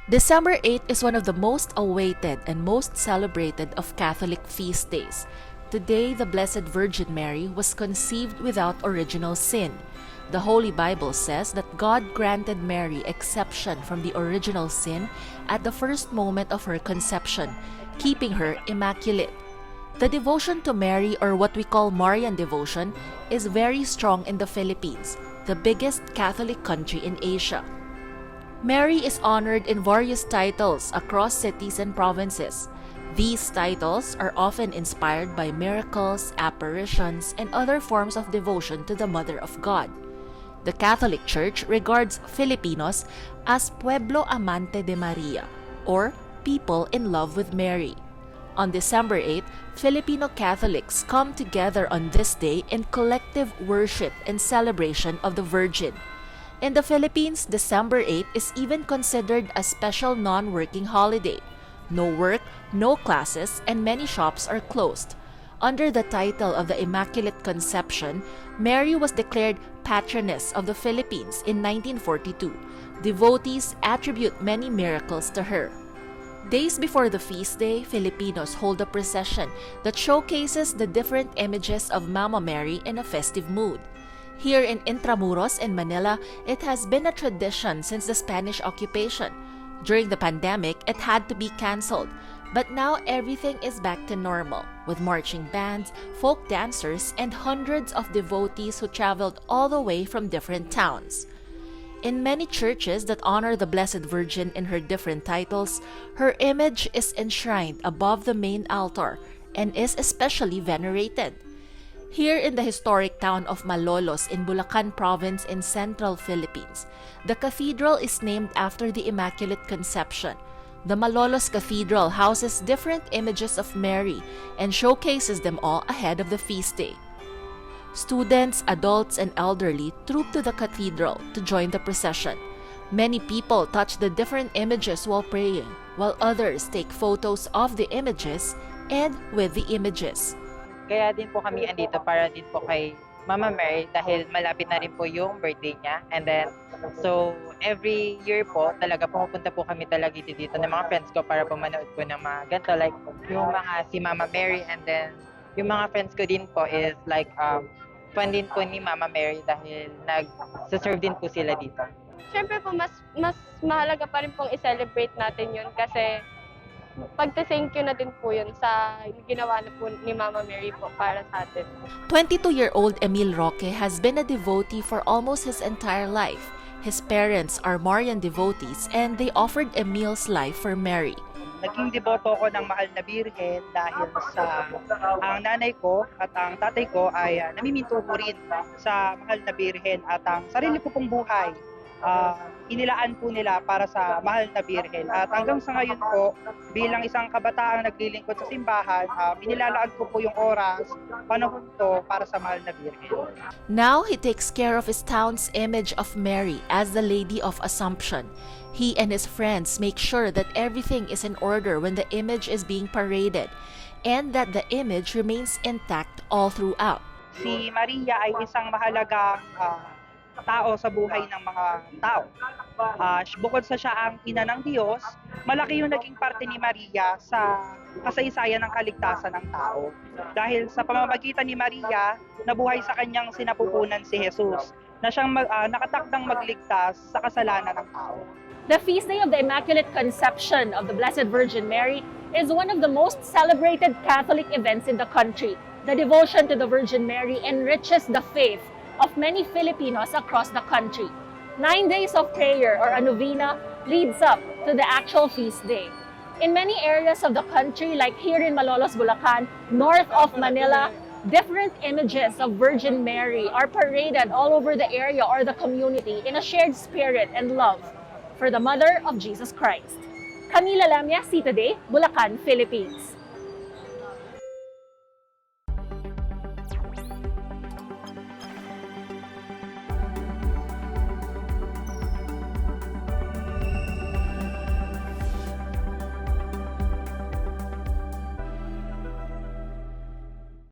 December 8 is one of the most awaited and most celebrated of Catholic feast days. Today, the Blessed Virgin Mary was conceived without original sin. The Holy Bible says that God granted Mary exception from the original sin at the first moment of her conception, keeping her immaculate. The devotion to Mary, or what we call Marian devotion, is very strong in the Philippines, the biggest Catholic country in Asia. Mary is honored in various titles across cities and provinces. These titles are often inspired by miracles, apparitions, and other forms of devotion to the Mother of God. The Catholic Church regards Filipinos as Pueblo Amante de Maria, or people in love with Mary. On December 8, Filipino Catholics come together on this day in collective worship and celebration of the Virgin. In the Philippines, December 8 is even considered a special non-working holiday. No work, no classes, and many shops are closed. Under the title of the Immaculate Conception, Mary was declared Patroness of the Philippines in 1942. Devotees attribute many miracles to her. Days before the feast day, Filipinos hold a procession that showcases the different images of Mama Mary in a festive mood. Here in Intramuros in Manila, it has been a tradition since the Spanish occupation. During the pandemic, it had to be canceled, but now everything is back to normal, with marching bands, folk dancers, and hundreds of devotees who traveled all the way from different towns. In many churches that honor the Blessed Virgin in her different titles, her image is enshrined above the main altar and is especially venerated. Here in the historic town of Malolos in Bulacan Province in central Philippines, the cathedral is named after the Immaculate Conception. The Malolos Cathedral houses different images of Mary and showcases them all ahead of the feast day. Students, adults, and elderly troop to the cathedral to join the procession. Many people touch the different images while praying, while others take photos of the images and with the images. Kaya din po kami andito para din po kay Mama Mary dahil malapit na rin po yung birthday niya. And then, so every year po, talaga pumupunta po kami talaga dito ng mga friends ko para po manood po ng mga ganito. Like yung mga si Mama Mary, and then yung mga friends ko din po is like fan din po ni Mama Mary dahil nag-serve din po sila dito. Siyempre po, mas mahalaga pa rin pong i-celebrate natin yun kasi pagte-thank you na din po yun sa ginawa na po ni Mama Mary po para sa atin. 22-year-old Emil Roque has been a devotee for almost his entire life. His parents are Marian devotees and they offered Emil's life for Mary. Naging deboto ko ng Mahal na Birhen dahil sa ang nanay ko at ang tatay ko ay namiminto ko rin sa Mahal na Birhen at ang sarili ko pong buhay. Inilaan po nila para sa Mahal na Birhen. At hanggang sa ngayon po, bilang isang kabataang naglilingkod sa simbahan, inilalaan ko po yung oras, panahon ko para sa Mahal na Birhen. Now he takes care of his town's image of Mary as the Lady of Assumption. He and his friends make sure that everything is in order when the image is being paraded and that the image remains intact all throughout. Si Maria ay isang mahalagang tao sa buhay ng mga tao. Bukod sa siya ang ina ng Diyos, malaki yung naging parte ni Maria sa kasaysayan ng kaligtasan ng tao. Dahil sa pamamagitan ni Maria, nabuhay sa kanyang sinapupunan si Jesus, na siyang nakatakdang magligtas sa kasalanan ng tao. The feast day of the Immaculate Conception of the Blessed Virgin Mary is one of the most celebrated Catholic events in the country. The devotion to the Virgin Mary enriches the faith of many Filipinos across the country. 9 days of prayer or a novena leads up to the actual feast day. In many areas of the country, like here in Malolos, Bulacan, north of Manila, different images of Virgin Mary are paraded all over the area or the community in a shared spirit and love for the Mother of Jesus Christ. Camila Lamia, C Today, Bulacan, Philippines.